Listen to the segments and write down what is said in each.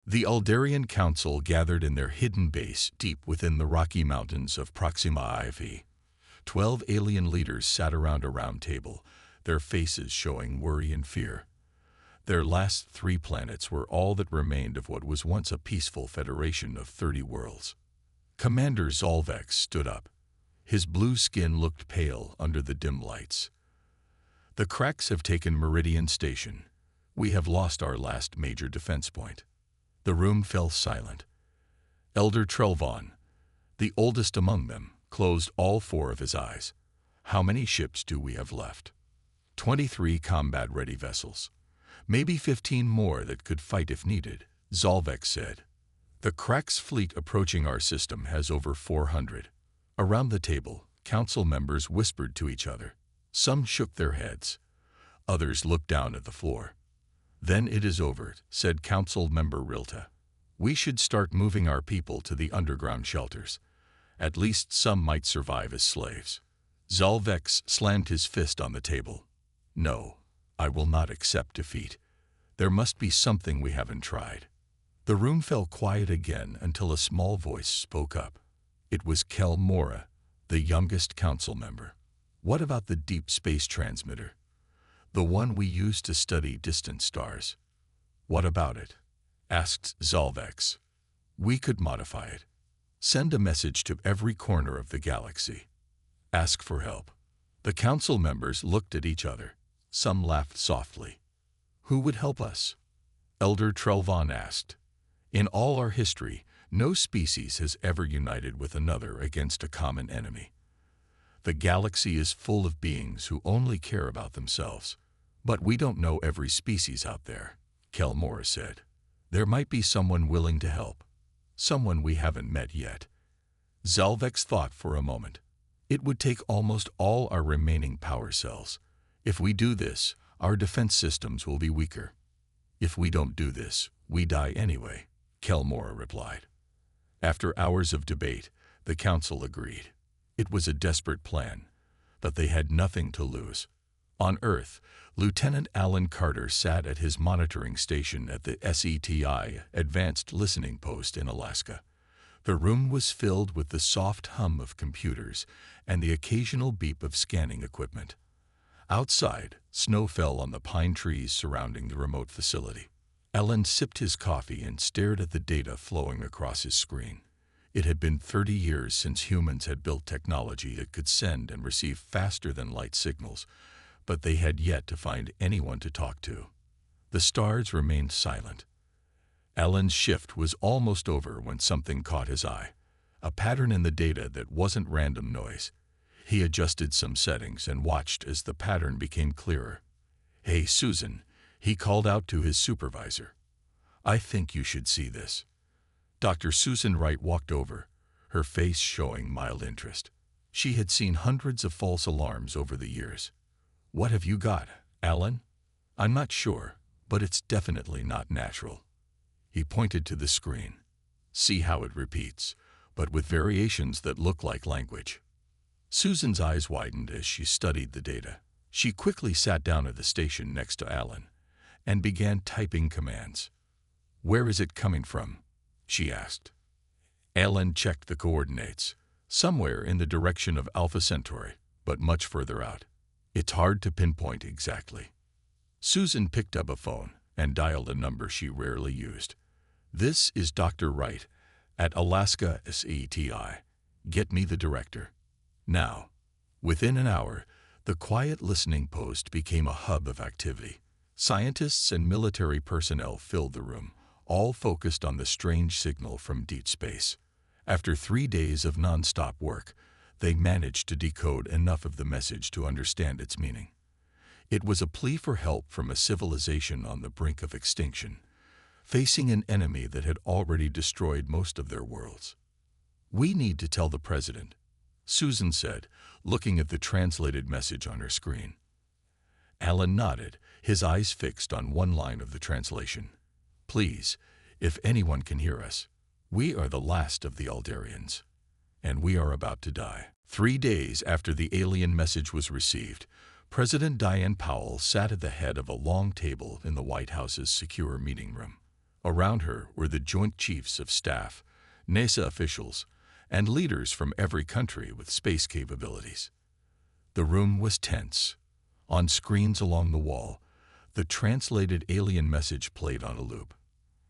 The Aldarian Council gathered in their hidden base deep within the Rocky Mountains of Proxima IV. 12 alien leaders sat around a round table, their faces showing worry and fear. Their last 3 planets were all that remained of what was once a peaceful federation of 30 worlds. Commander Zolvex stood up. His blue skin looked pale under the dim lights. The cracks have taken Meridian Station. We have lost our last major defense point. The room fell silent. Elder Trelvon, the oldest among them, closed all 4 of his eyes. How many ships do we have left? 23 combat-ready vessels. Maybe 15 more that could fight if needed, Zolvex said. The Krax fleet approaching our system has over 400. Around the table, council members whispered to each other. Some shook their heads. Others looked down at the floor. Then it is over, said Council Member Rilta. We should start moving our people to the underground shelters. At least some might survive as slaves. Zolvex slammed his fist on the table. No, I will not accept defeat. There must be something we haven't tried. The room fell quiet again until a small voice spoke up. It was Kel Mora, the youngest council member. What about the deep space transmitter? The one we use to study distant stars. What about it? Asked Zolvex. We could modify it. Send a message to every corner of the galaxy. Ask for help. The council members looked at each other. Some laughed softly. Who would help us? Elder Trelvon asked. In all our history, no species has ever united with another against a common enemy. The galaxy is full of beings who only care about themselves. But we don't know every species out there, Kel Mora said. There might be someone willing to help. Someone we haven't met yet. Zolvex thought for a moment. It would take almost all our remaining power cells. If we do this, our defense systems will be weaker. If we don't do this, we die anyway, Kel Mora replied. After hours of debate, the council agreed. It was a desperate plan, but they had nothing to lose. On Earth, Lieutenant Alan Carter sat at his monitoring station at the SETI Advanced Listening Post in Alaska. The room was filled with the soft hum of computers and the occasional beep of scanning equipment. Outside, snow fell on the pine trees surrounding the remote facility. Alan sipped his coffee and stared at the data flowing across his screen. It had been 30 years since humans had built technology that could send and receive faster-than-light signals, but they had yet to find anyone to talk to. The stars remained silent. Alan's shift was almost over when something caught his eye, a pattern in the data that wasn't random noise. He adjusted some settings and watched as the pattern became clearer. "Hey, Susan," he called out to his supervisor. "I think you should see this." Dr. Susan Wright walked over, her face showing mild interest. She had seen hundreds of false alarms over the years. "What have you got, Alan?" "I'm not sure, but it's definitely not natural." He pointed to the screen. "See how it repeats, but with variations that look like language." Susan's eyes widened as she studied the data. She quickly sat down at the station next to Alan and began typing commands. "Where is it coming from?" she asked. Alan checked the coordinates. Somewhere in the direction of Alpha Centauri, but much further out. It's hard to pinpoint exactly. Susan picked up a phone and dialed a number she rarely used. "This is Dr. Wright at Alaska SETI. Get me the director." Now, within an hour, the quiet listening post became a hub of activity. Scientists and military personnel filled the room, all focused on the strange signal from deep space. After 3 days of non-stop work, they managed to decode enough of the message to understand its meaning. It was a plea for help from a civilization on the brink of extinction, facing an enemy that had already destroyed most of their worlds. "We need to tell the president," Susan said, looking at the translated message on her screen. Alan nodded, his eyes fixed on one line of the translation. "Please, if anyone can hear us, we are the last of the Aldarians, and we are about to die." 3 days after the alien message was received, President Diane Powell sat at the head of a long table in the White House's secure meeting room. Around her were the Joint Chiefs of Staff, NASA officials, and leaders from every country with space capabilities. The room was tense. On screens along the wall, the translated alien message played on a loop.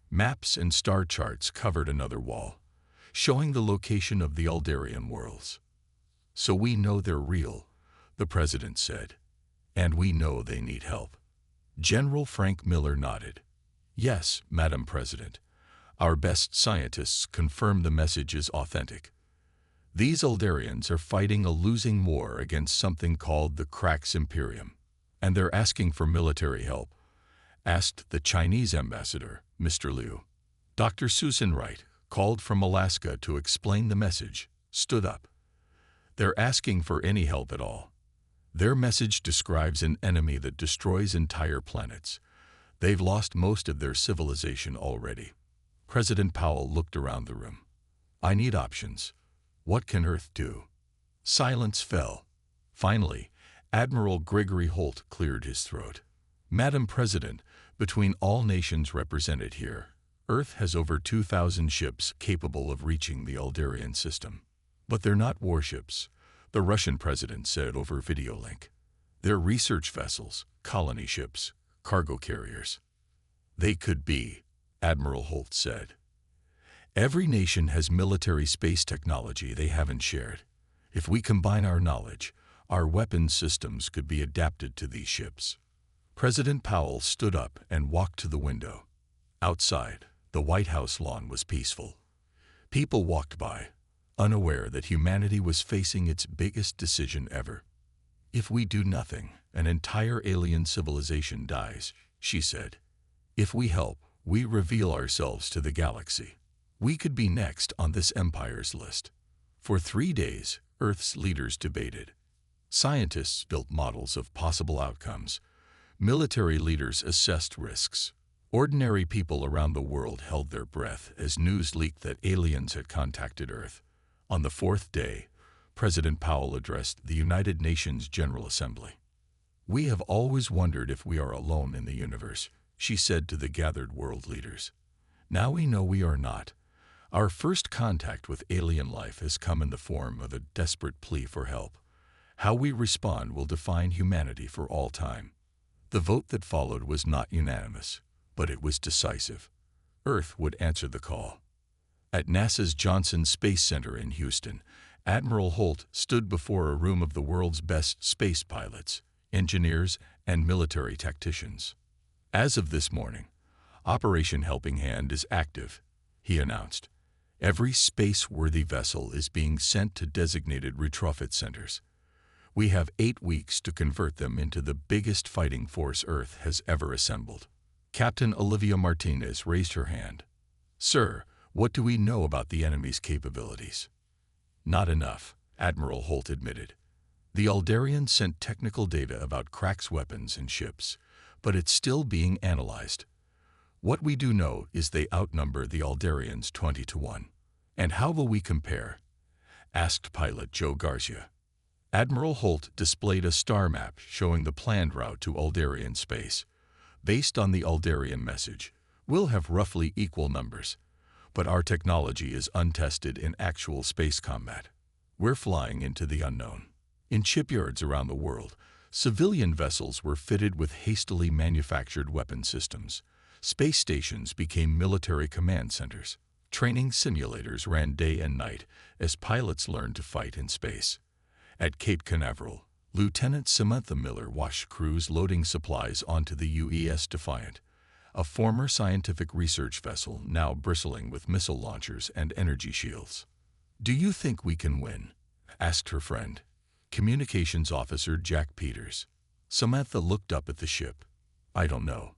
Maps and star charts covered another wall, showing the location of the Aldarian worlds. "So we know they're real," the president said, "and we know they need help." General Frank Miller nodded. "Yes, Madam President. Our best scientists confirm the message is authentic. These Aldarians are fighting a losing war against something called the Krax Imperium, and they're asking for military help," asked the Chinese ambassador, Mr. Liu. Dr. Susan Wright, called from Alaska to explain the message, stood up. "They're asking for any help at all. Their message describes an enemy that destroys entire planets. They've lost most of their civilization already." President Powell looked around the room. "I need options. What can Earth do?" Silence fell. Finally, Admiral Gregory Holt cleared his throat. "Madam President, between all nations represented here, Earth has over 2,000 ships capable of reaching the Aldarian system. But they're not warships," the Russian president said over video link. "They're research vessels, colony ships, cargo carriers." "They could be," Admiral Holt said. "Every nation has military space technology they haven't shared. If we combine our knowledge, our weapons systems could be adapted to these ships." President Powell stood up and walked to the window. Outside, the White House lawn was peaceful. People walked by, unaware that humanity was facing its biggest decision ever. "If we do nothing, an entire alien civilization dies," she said. "If we help, we reveal ourselves to the galaxy. We could be next on this empire's list." For 3 days, Earth's leaders debated. Scientists built models of possible outcomes. Military leaders assessed risks. Ordinary people around the world held their breath as news leaked that aliens had contacted Earth. On the 4th day, President Powell addressed the United Nations General Assembly. "We have always wondered if we are alone in the universe," she said to the gathered world leaders. "Now we know we are not. Our first contact with alien life has come in the form of a desperate plea for help. How we respond will define humanity for all time." The vote that followed was not unanimous, but it was decisive. Earth would answer the call. At NASA's Johnson Space Center in Houston, Admiral Holt stood before a room of the world's best space pilots, engineers, and military tacticians. "As of this morning, Operation Helping Hand is active," he announced. "Every space-worthy vessel is being sent to designated retrofit centers. We have 8 weeks to convert them into the biggest fighting force Earth has ever assembled." Captain Olivia Martinez raised her hand. "Sir, what do we know about the enemy's capabilities?" "Not enough," Admiral Holt admitted. "The Aldarians sent technical data about Krax weapons and ships, but it's still being analyzed. What we do know is they outnumber the Aldarians 20-1. "And how will we compare?" asked pilot Joe Garcia. Admiral Holt displayed a star map showing the planned route to Aldarian space. "Based on the Aldarian message, we'll have roughly equal numbers, but our technology is untested in actual space combat. We're flying into the unknown." In shipyards around the world, civilian vessels were fitted with hastily manufactured weapon systems. Space stations became military command centers. Training simulators ran day and night as pilots learned to fight in space. At Cape Canaveral, Lieutenant Samantha Miller watched crews loading supplies onto the UES Defiant, a former scientific research vessel now bristling with missile launchers and energy shields. "Do you think we can win?" asked her friend, Communications Officer Jack Peters. Samantha looked up at the ship. "I don't know,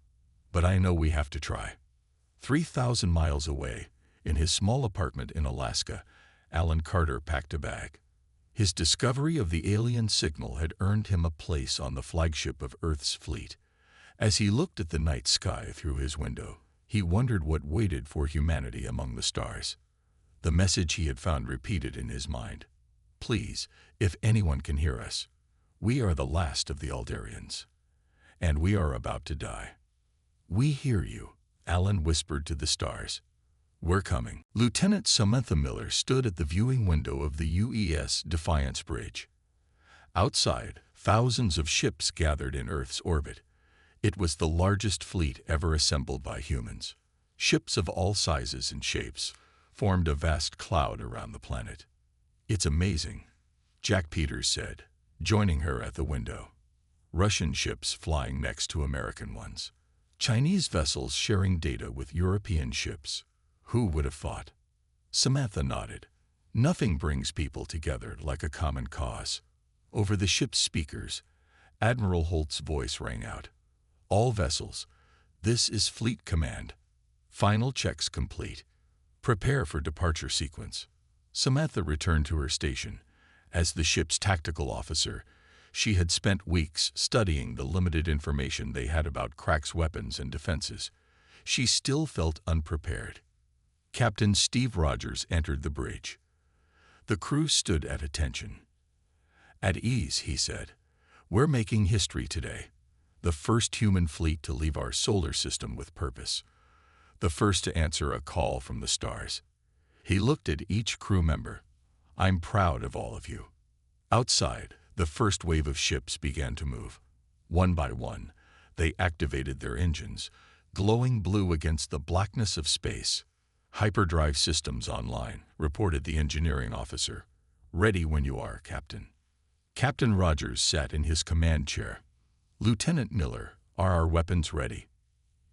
but I know we have to try." 3,000 miles away, in his small apartment in Alaska, Alan Carter packed a bag. His discovery of the alien signal had earned him a place on the flagship of Earth's fleet. As he looked at the night sky through his window, he wondered what waited for humanity among the stars. The message he had found repeated in his mind. "Please, if anyone can hear us, we are the last of the Aldarians, and we are about to die." "We hear you," Alan whispered to the stars. "We're coming." Lieutenant Samantha Miller stood at the viewing window of the UES Defiance Bridge. Outside, thousands of ships gathered in Earth's orbit. It was the largest fleet ever assembled by humans. Ships of all sizes and shapes formed a vast cloud around the planet. "It's amazing," Jack Peters said, joining her at the window. Russian ships flying next to American ones. Chinese vessels sharing data with European ships. Who would have thought? Samantha nodded. Nothing brings people together like a common cause. Over the ship's speakers, Admiral Holt's voice rang out. "All vessels, this is Fleet Command. Final checks complete. Prepare for departure sequence." Samantha returned to her station. As the ship's tactical officer, she had spent weeks studying the limited information they had about Crack's weapons and defenses. She still felt unprepared. Captain Steve Rogers entered the bridge. The crew stood at attention. "At ease," he said. "We're making history today. The first human fleet to leave our solar system with purpose. The first to answer a call from the stars." He looked at each crew member. "I'm proud of all of you." Outside, the first wave of ships began to move. One by one, they activated their engines, glowing blue against the blackness of space. "Hyperdrive systems online," reported the engineering officer. "Ready when you are, Captain." Captain Rogers sat in his command chair. "Lieutenant Miller, are our weapons ready?"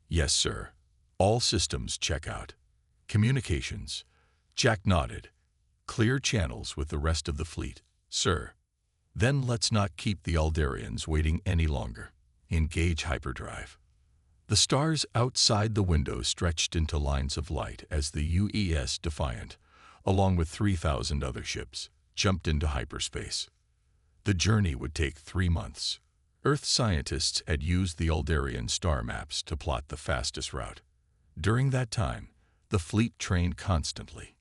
"Yes, sir. All systems check out." "Communications?" Jack nodded. "Clear channels with the rest of the fleet, sir." "Then let's not keep the Aldarians waiting any longer. Engage hyperdrive." The stars outside the window stretched into lines of light as the UES Defiant, along with 3,000 other ships, jumped into hyperspace. The journey would take 3 months. Earth scientists had used the Aldarian star maps to plot the fastest route. During that time, the fleet trained constantly.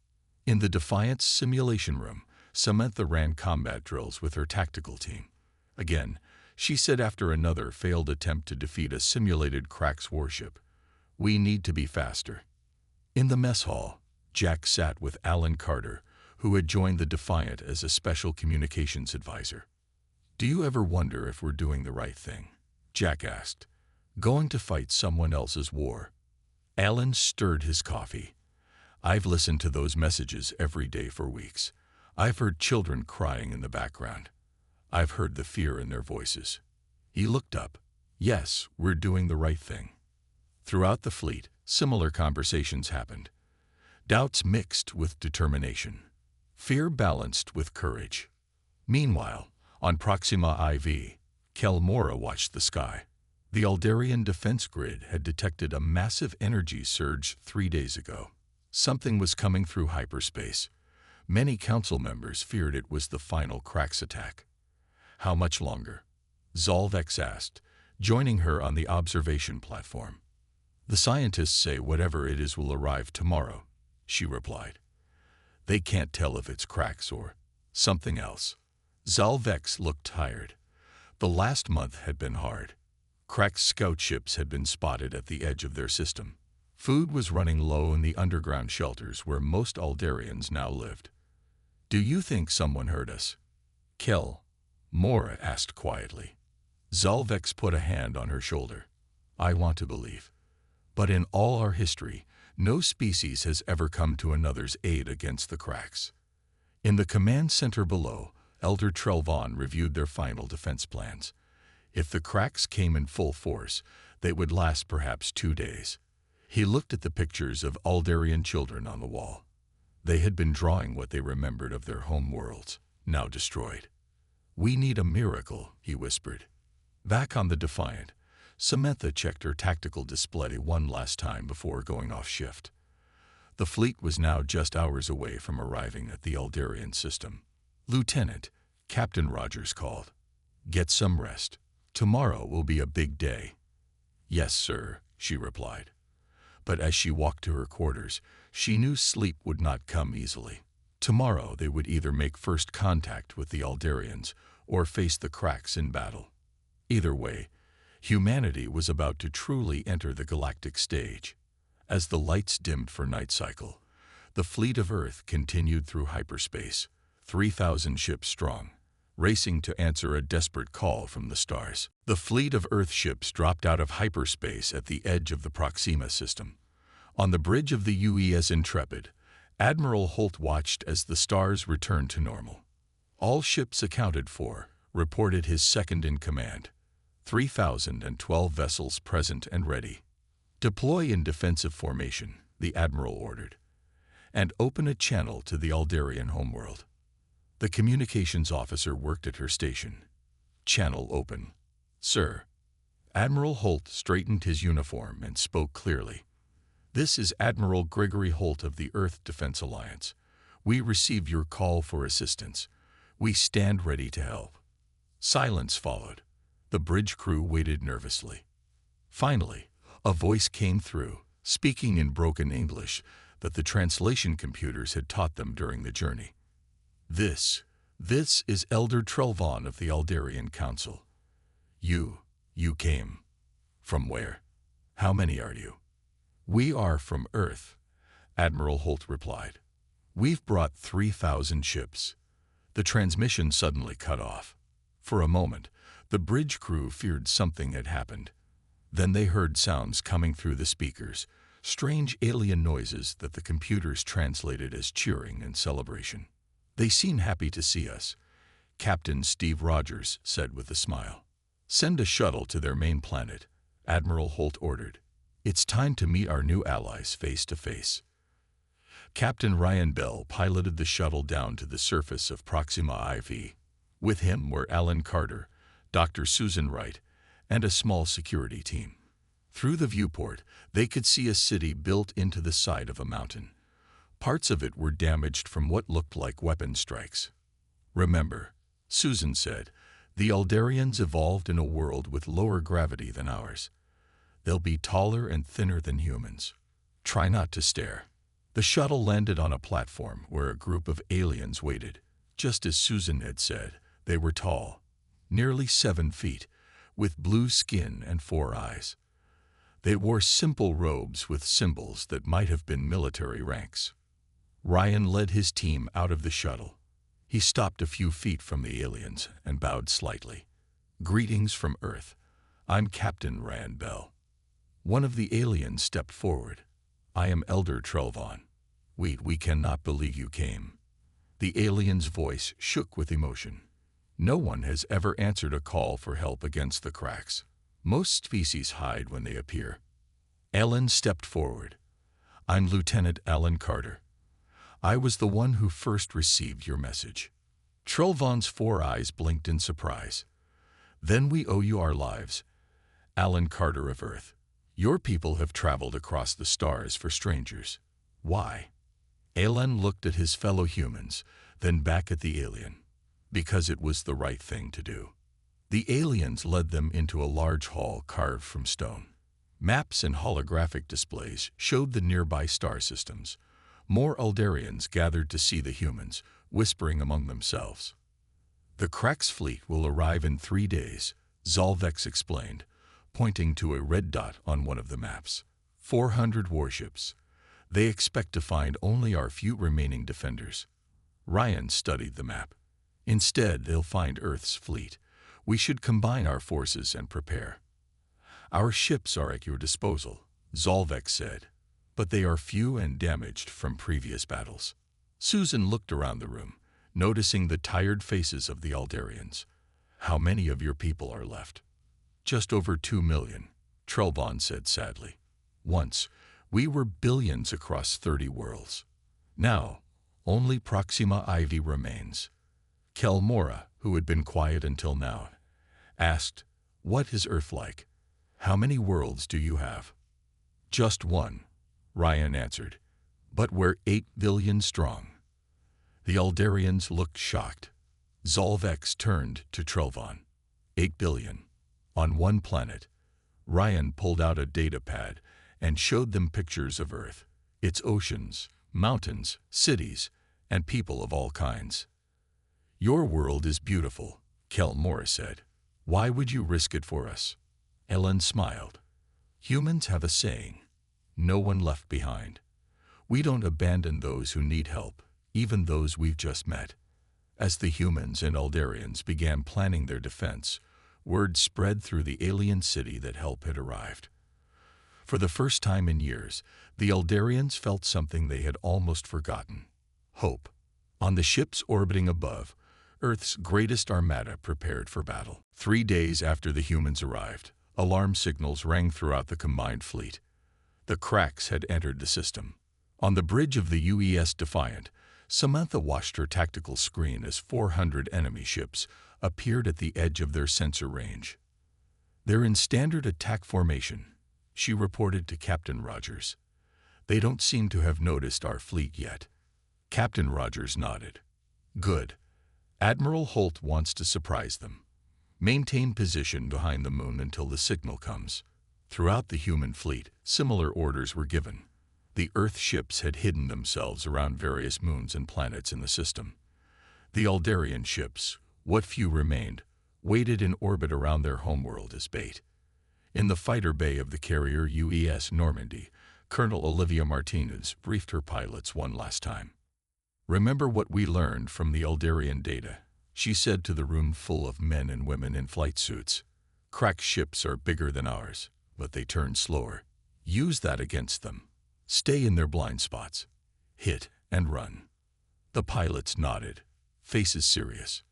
In the Defiant's simulation room, Samantha ran combat drills with her tactical team. Again, she said after another failed attempt to defeat a simulated Crack's warship, "We need to be faster." In the mess hall, Jack sat with Alan Carter, who had joined the Defiant as a special communications advisor. "Do you ever wonder if we're doing the right thing?" Jack asked. "Going to fight someone else's war?" Alan stirred his coffee. "I've listened to those messages every day for weeks. I've heard children crying in the background. I've heard the fear in their voices." He looked up. "Yes, we're doing the right thing." Throughout the fleet, similar conversations happened. Doubts mixed with determination. Fear balanced with courage. Meanwhile, on Proxima IV, Kelmora watched the sky. The Aldarian defense grid had detected a massive energy surge 3 days ago. Something was coming through hyperspace. Many council members feared it was the final Crack's attack. "How much longer?" Zolvex asked, joining her on the observation platform. "The scientists say whatever it is will arrive tomorrow," she replied. "They can't tell if it's Crack's or something else." Zolvex looked tired. The last month had been hard. Crack's scout ships had been spotted at the edge of their system. Food was running low in the underground shelters where most Aldarians now lived. "Do you think someone heard us?" Mora asked quietly. Zolvex put a hand on her shoulder. "I want to believe. But in all our history, no species has ever come to another's aid against the Cracks." In the command center below, Elder Trelvon reviewed their final defense plans. If the Cracks came in full force, they would last perhaps 2 days. He looked at the pictures of Aldarian children on the wall. They had been drawing what they remembered of their home worlds, now destroyed. "We need a miracle," he whispered. Back on the Defiant, Samantha checked her tactical display one last time before going off shift. The fleet was now just hours away from arriving at the Aldarian system. "Lieutenant," Captain Rogers called. "Get some rest. Tomorrow will be a big day." "Yes, sir," she replied. But as she walked to her quarters, she knew sleep would not come easily. Tomorrow they would either make first contact with the Aldarians or face the Cracks in battle. Either way, humanity was about to truly enter the galactic stage. As the lights dimmed for night cycle, the fleet of Earth continued through hyperspace, 3,000 ships strong, racing to answer a desperate call from the stars. The fleet of Earth ships dropped out of hyperspace at the edge of the Proxima system. On the bridge of the UES Intrepid, Admiral Holt watched as the stars returned to normal. All ships accounted for, reported his second-in-command. 3,012 vessels present and ready. Deploy in defensive formation, the Admiral ordered, and open a channel to the Aldarian homeworld. The communications officer worked at her station. Channel open. Sir. Admiral Holt straightened his uniform and spoke clearly. This is Admiral Gregory Holt of the Earth Defense Alliance. We received your call for assistance. We stand ready to help. Silence followed. The bridge crew waited nervously. Finally, a voice came through, speaking in broken English that the translation computers had taught them during the journey. This is Elder Trelvon of the Aldarian Council. You came. From where? How many are you? We are from Earth, Admiral Holt replied. We've brought 3,000 ships. The transmission suddenly cut off. For a moment, the bridge crew feared something had happened. Then they heard sounds coming through the speakers, strange alien noises that the computers translated as cheering and celebration. They seem happy to see us, Captain Steve Rogers said with a smile. Send a shuttle to their main planet, Admiral Holt ordered. It's time to meet our new allies face to face. Captain Ryan Bell piloted the shuttle down to the surface of Proxima IV. With him were Alan Carter, Dr. Susan Wright, and a small security team. Through the viewport, they could see a city built into the side of a mountain. Parts of it were damaged from what looked like weapon strikes. Remember, Susan said, the Aldarians evolved in a world with lower gravity than ours. They'll be taller and thinner than humans. Try not to stare. The shuttle landed on a platform where a group of aliens waited. Just as Susan had said, they were tall, nearly 7 feet, with blue skin and 4 eyes. They wore simple robes with symbols that might have been military ranks. Ryan led his team out of the shuttle. He stopped a few feet from the aliens and bowed slightly. Greetings from Earth. I'm Captain Ryan Bell. One of the aliens stepped forward. I am Elder Trelvon. We cannot believe you came. The alien's voice shook with emotion. No one has ever answered a call for help against the cracks. Most species hide when they appear. Ellen stepped forward. I'm Lieutenant Alan Carter. I was the one who first received your message. Trelvon's 4 eyes blinked in surprise. Then we owe you our lives. Alan Carter of Earth. Your people have traveled across the stars for strangers. Why? Alan looked at his fellow humans, then back at the alien. Because it was the right thing to do. The aliens led them into a large hall carved from stone. Maps and holographic displays showed the nearby star systems. More Aldarians gathered to see the humans, whispering among themselves. The Krax fleet will arrive in 3 days, Zolvex explained, pointing to a red dot on one of the maps. 400 warships. They expect to find only our few remaining defenders. Ryan studied the map. Instead, they'll find Earth's fleet. We should combine our forces and prepare. Our ships are at your disposal, Zolvex said, but they are few and damaged from previous battles. Susan looked around the room, noticing the tired faces of the Aldarians. How many of your people are left? Just over 2 million, Trelvon said sadly. Once, we were billions across 30 worlds. Now, only Proxima IV remains. Kelmora, who had been quiet until now, asked, What is Earth like? How many worlds do you have? Just one, Ryan answered, but we're 8 billion strong. The Aldarians looked shocked. Zolvex turned to Trelvon. 8 billion. On one planet. Ryan pulled out a data pad and showed them pictures of Earth, its oceans, mountains, cities, and people of all kinds. Your world is beautiful, Kelmora said. Why would you risk it for us? Ellen smiled. Humans have a saying. No one left behind. We don't abandon those who need help, even those we've just met. As the humans and Aldarians began planning their defense, word spread through the alien city that help had arrived. For the first time in years, the Aldarians felt something they had almost forgotten: hope. On the ships orbiting above, Earth's greatest armada prepared for battle. 3 days after the humans arrived, alarm signals rang throughout the combined fleet. The cracks had entered the system. On the bridge of the UES Defiant, Samantha watched her tactical screen as 400 enemy ships appeared at the edge of their sensor range. "They're in standard attack formation," she reported to Captain Rogers. "They don't seem to have noticed our fleet yet." Captain Rogers nodded. "Good. Admiral Holt wants to surprise them. Maintain position behind the moon until the signal comes." Throughout the human fleet, similar orders were given. The Earth ships had hidden themselves around various moons and planets in the system. The Aldarian ships, what few remained, waited in orbit around their homeworld as bait. In the fighter bay of the carrier UES Normandy, Colonel Olivia Martinez briefed her pilots one last time. "Remember what we learned from the Aldarian data," she said to the room full of men and women in flight suits. "Crack ships are bigger than ours, but they turn slower. Use that against them. Stay in their blind spots. Hit and run." The pilots nodded, faces serious.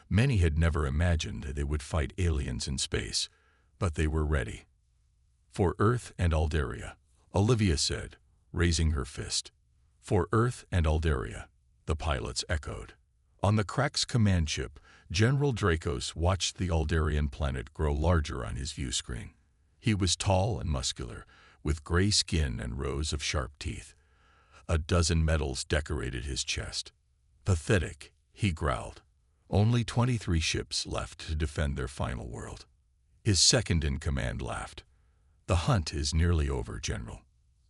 Many had never imagined they would fight aliens in space, but they were ready. "For Earth and Aldaria," Olivia said, raising her fist. "For Earth and Aldaria," the pilots echoed. On the Crack's command ship, General Dracos watched the Aldarian planet grow larger on his view screen. He was tall and muscular, with gray skin and rows of sharp teeth. A dozen medals decorated his chest. "Pathetic," he growled. "Only 23 ships left to defend their final world." His second-in-command laughed. "The hunt is nearly over, General.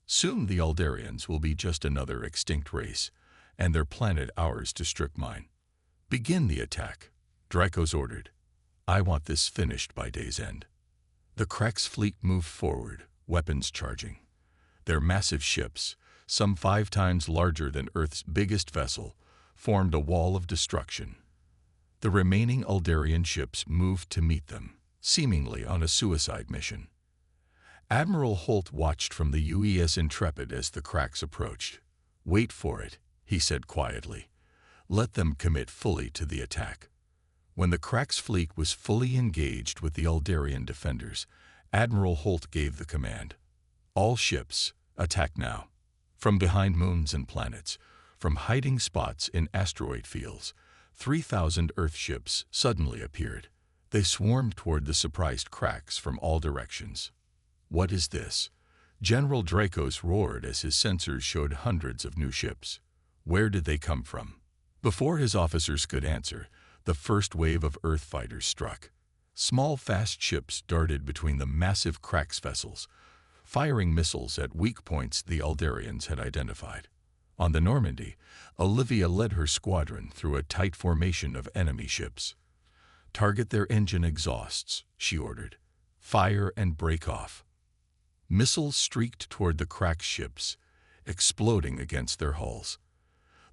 Soon the Aldarians will be just another extinct race, and their planet ours to strip mine. Begin the attack," Dracos ordered. "I want this finished by day's end." The Crack's fleet moved forward, weapons charging. Their massive ships, some 5 times larger than Earth's biggest vessel, formed a wall of destruction. The remaining Aldarian ships moved to meet them, seemingly on a suicide mission. Admiral Holt watched from the UES Intrepid as the Cracks approached. "Wait for it," he said quietly. "Let them commit fully to the attack." When the Crack's fleet was fully engaged with the Aldarian defenders, Admiral Holt gave the command. "All ships, attack now." From behind moons and planets, from hiding spots in asteroid fields, 3,000 Earth ships suddenly appeared. They swarmed toward the surprised Cracks from all directions. "What is this?" General Dracos roared as his sensors showed hundreds of new ships. "Where did they come from?" Before his officers could answer, the first wave of Earth fighters struck. Small, fast ships darted between the massive Cracks vessels, firing missiles at weak points the Aldarians had identified. On the Normandy, Olivia led her squadron through a tight formation of enemy ships. "Target their engine exhausts," she ordered. "Fire and break off." Missiles streaked toward the Crack ships, exploding against their hulls.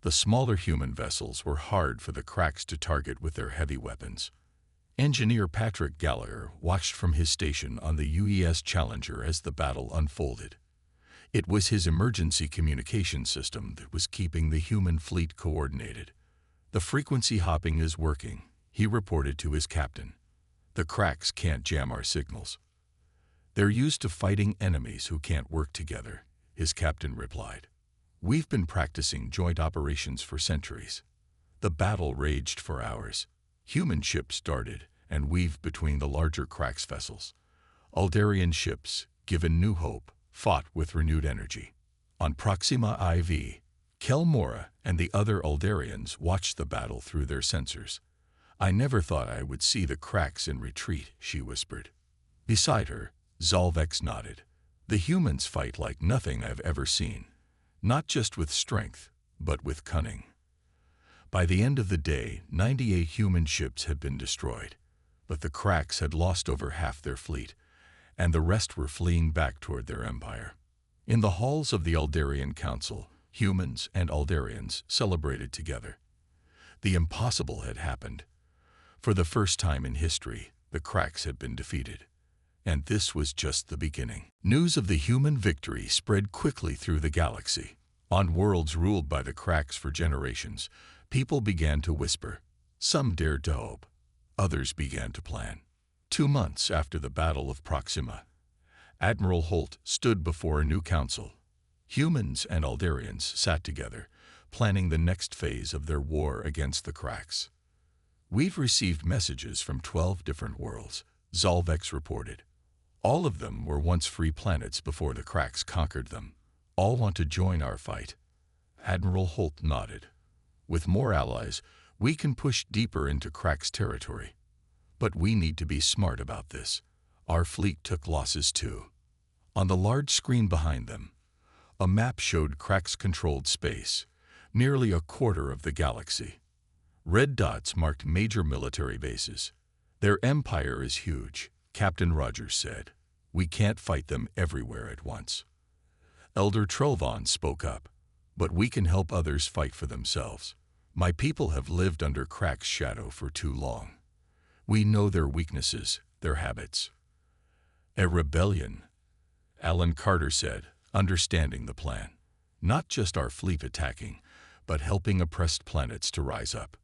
The smaller human vessels were hard for the Cracks to target with their heavy weapons. Engineer Patrick Gallagher watched from his station on the UES Challenger as the battle unfolded. It was his emergency communication system that was keeping the human fleet coordinated. "The frequency hopping is working," he reported to his captain. "The Cracks can't jam our signals." "They're used to fighting enemies who can't work together," his captain replied. "We've been practicing joint operations for centuries." The battle raged for hours. Human ships darted and weaved between the larger Cracks vessels. Aldarian ships, given new hope, fought with renewed energy. On Proxima IV, Kel Mora and the other Aldarians watched the battle through their sensors. "I never thought I would see the Cracks in retreat," she whispered. Beside her, Zalvex nodded. "The humans fight like nothing I've ever seen, not just with strength, but with cunning." By the end of the day, 98 human ships had been destroyed, but the Cracks had lost over half their fleet, and the rest were fleeing back toward their empire. In the halls of the Aldarian Council, humans and Aldarians celebrated together. The impossible had happened. For the first time in history, the Cracks had been defeated. And this was just the beginning. News of the human victory spread quickly through the galaxy. On worlds ruled by the Cracks for generations, people began to whisper. Some dared to hope. Others began to plan. 2 months after the Battle of Proxima, Admiral Holt stood before a new council. Humans and Aldarians sat together, planning the next phase of their war against the Cracks. We've received messages from 12 different worlds, Zolvex reported. All of them were once free planets before the Cracks conquered them. All want to join our fight. Admiral Holt nodded. With more allies, we can push deeper into Cracks territory. But we need to be smart about this. Our fleet took losses too. On the large screen behind them, a map showed Cracks-controlled space, nearly a quarter of the galaxy. Red dots marked major military bases. Their empire is huge, Captain Rogers said. We can't fight them everywhere at once. Elder Trelvon spoke up. But we can help others fight for themselves. My people have lived under Cracks' shadow for too long. We know their weaknesses, their habits. A rebellion, Alan Carter said, understanding the plan. Not just our fleet attacking, but helping oppressed planets to rise up.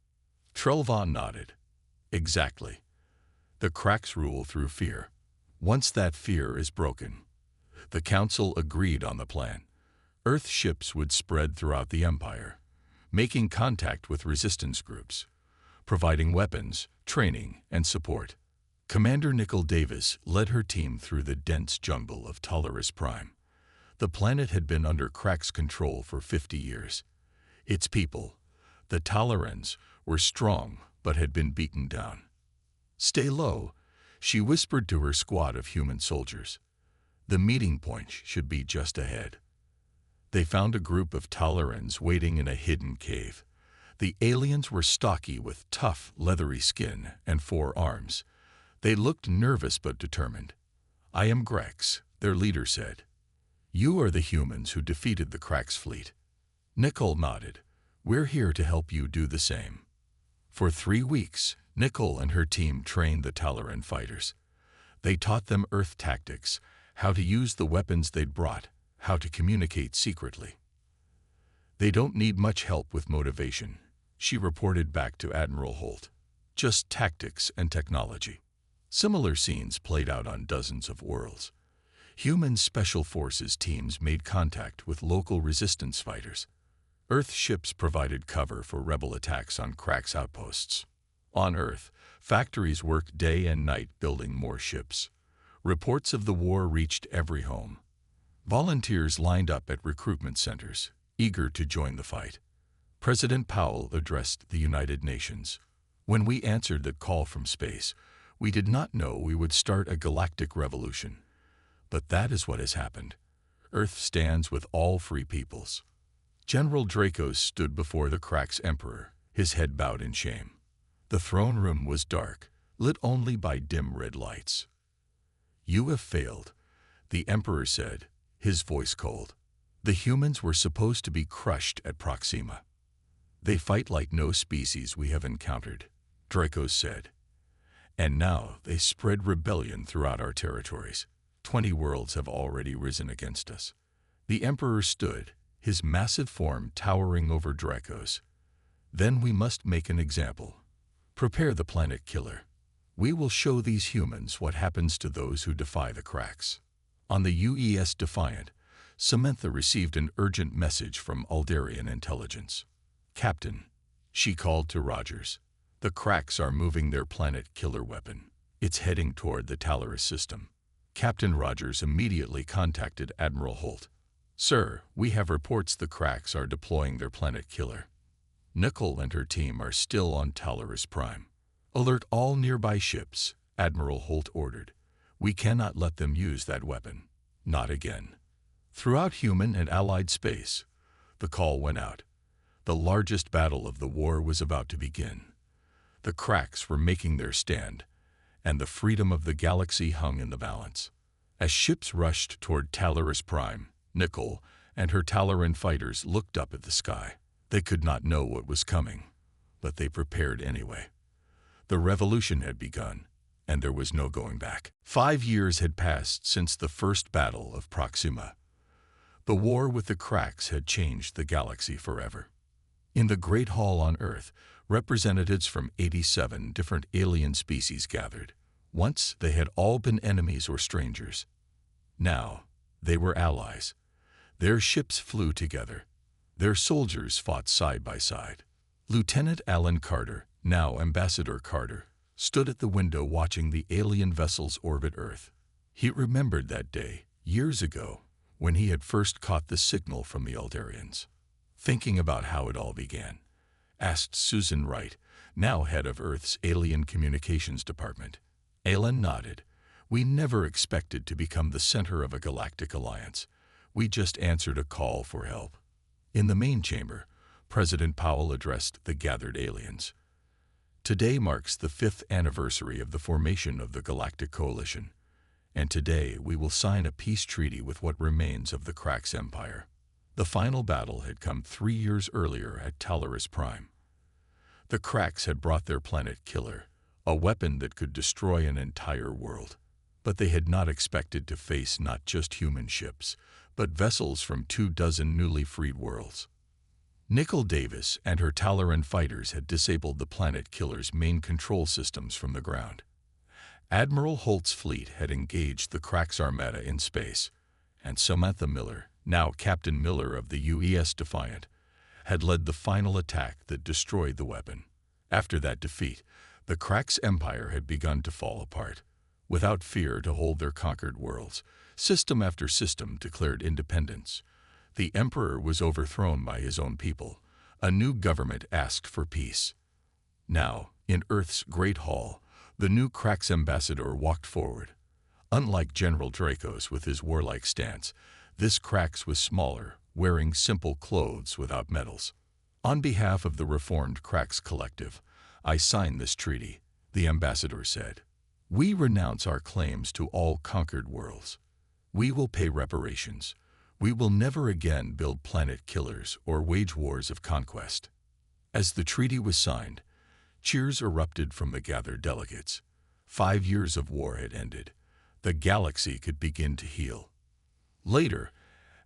Trelvon nodded. Exactly. The Cracks rule through fear. Once that fear is broken, the Council agreed on the plan. Earth ships would spread throughout the Empire, making contact with resistance groups, providing weapons, training, and support. Commander Nicole Davis led her team through the dense jungle of Talaris Prime. The planet had been under Cracks' control for 50 years. Its people, the Talarans, were strong but had been beaten down. Stay low, she whispered to her squad of human soldiers. The meeting point should be just ahead. They found a group of Talarans waiting in a hidden cave. The aliens were stocky with tough, leathery skin and 4 arms. They looked nervous but determined. I am Grex, their leader said. You are the humans who defeated the Cracks fleet. Nicole nodded. We're here to help you do the same. For 3 weeks, Nicole and her team trained the Talaran fighters. They taught them Earth tactics, how to use the weapons they'd brought, how to communicate secretly. They don't need much help with motivation, she reported back to Admiral Holt. Just tactics and technology. Similar scenes played out on dozens of worlds. Human Special Forces teams made contact with local resistance fighters. Earth ships provided cover for rebel attacks on Cracks outposts. On Earth, factories worked day and night building more ships. Reports of the war reached every home. Volunteers lined up at recruitment centers, eager to join the fight. President Powell addressed the United Nations. When we answered the call from space, we did not know we would start a galactic revolution. But that is what has happened. Earth stands with all free peoples. General Dracos stood before the Cracks Emperor, his head bowed in shame. The throne room was dark, lit only by dim red lights. You have failed, the Emperor said, his voice cold. The humans were supposed to be crushed at Proxima. They fight like no species we have encountered, Dracos said. And now they spread rebellion throughout our territories. 20 worlds have already risen against us. The Emperor stood, his massive form towering over Dracos. Then we must make an example. Prepare the planet killer. We will show these humans what happens to those who defy the Cracks. On the UES Defiant, Samantha received an urgent message from Aldarian intelligence. Captain, she called to Rogers. The Cracks are moving their planet killer weapon. It's heading toward the Talaris system. Captain Rogers immediately contacted Admiral Holt. Sir, we have reports the Cracks are deploying their planet killer. Nicole and her team are still on Talaris Prime. Alert all nearby ships, Admiral Holt ordered. We cannot let them use that weapon. Not again. Throughout human and allied space, the call went out. The largest battle of the war was about to begin. The Cracks were making their stand, and the freedom of the galaxy hung in the balance. As ships rushed toward Talaris Prime, Nicole and her Talaran fighters looked up at the sky. They could not know what was coming, but they prepared anyway. The revolution had begun, and there was no going back. 5 years had passed since the first battle of Proxima. The war with the cracks had changed the galaxy forever. In the Great Hall on Earth, representatives from 87 different alien species gathered. Once they had all been enemies or strangers. Now they were allies. Their ships flew together. Their soldiers fought side by side. Lieutenant Alan Carter, now Ambassador Carter, stood at the window watching the alien vessels orbit Earth. He remembered that day, years ago, when he had first caught the signal from the Aldarians. Thinking about how it all began, asked Susan Wright, now head of Earth's Alien Communications Department. Alan nodded. We never expected to become the center of a galactic alliance. We just answered a call for help. In the main chamber, President Powell addressed the gathered aliens. Today marks the 5th anniversary of the formation of the Galactic Coalition, and today we will sign a peace treaty with what remains of the Cracks Empire. The final battle had come 3 years earlier at Talaris Prime. The Cracks had brought their planet Killer, a weapon that could destroy an entire world. But they had not expected to face not just human ships, but vessels from 24 newly freed worlds. Nicole Davis and her Talaran fighters had disabled the planet Killer's main control systems from the ground. Admiral Holt's fleet had engaged the Cracks Armada in space, and Samantha Miller, now Captain Miller of the UES Defiant, had led the final attack that destroyed the weapon. After that defeat, the Cracks Empire had begun to fall apart. Without fear to hold their conquered worlds, system after system declared independence. The Emperor was overthrown by his own people. A new government asked for peace. Now, in Earth's Great Hall, the new Cracks ambassador walked forward. Unlike General Dracos with his warlike stance, this Cracks was smaller, wearing simple clothes without medals. On behalf of the reformed Cracks Collective, I sign this treaty, the ambassador said. We renounce our claims to all conquered worlds. We will pay reparations. We will never again build planet killers or wage wars of conquest. As the treaty was signed, cheers erupted from the gathered delegates. 5 years of war had ended. The galaxy could begin to heal. Later,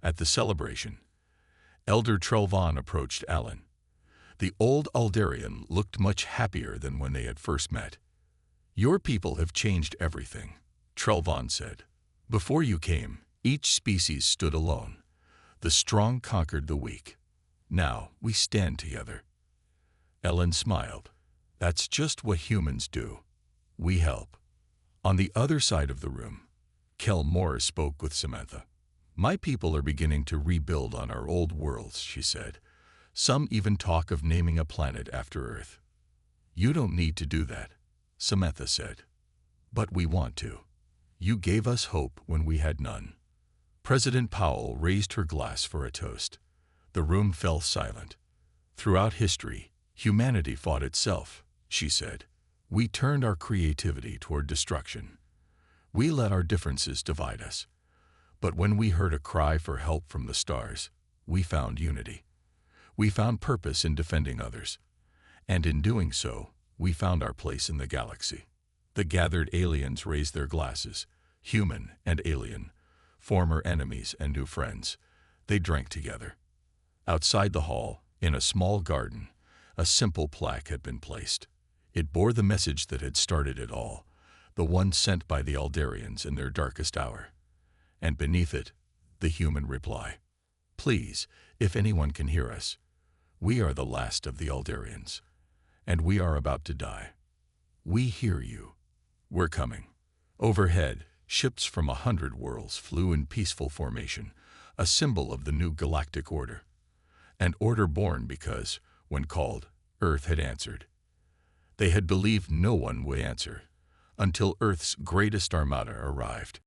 at the celebration, Elder Trelvan approached Alan. The old Aldarian looked much happier than when they had first met. Your people have changed everything, Trelvan said. Before you came, each species stood alone. The strong conquered the weak. Now we stand together. Ellen smiled. That's just what humans do. We help. On the other side of the room, Kel Morris spoke with Samantha. My people are beginning to rebuild on our old worlds, she said. Some even talk of naming a planet after Earth. You don't need to do that, Samantha said. But we want to. You gave us hope when we had none. President Powell raised her glass for a toast. The room fell silent. Throughout history, humanity fought itself, she said. We turned our creativity toward destruction. We let our differences divide us. But when we heard a cry for help from the stars, we found unity. We found purpose in defending others. And in doing so, we found our place in the galaxy. The gathered aliens raised their glasses, human and alien, former enemies and new friends. They drank together. Outside the hall, in a small garden, a simple plaque had been placed. It bore the message that had started it all, the one sent by the Aldarians in their darkest hour. And beneath it, the human reply. Please, if anyone can hear us, we are the last of the Aldarians, and we are about to die. We hear you. We're coming. Overhead, ships from 100 worlds flew in peaceful formation, a symbol of the new galactic order. An order born because, when called, Earth had answered. They had believed no one would answer, until Earth's greatest armada arrived.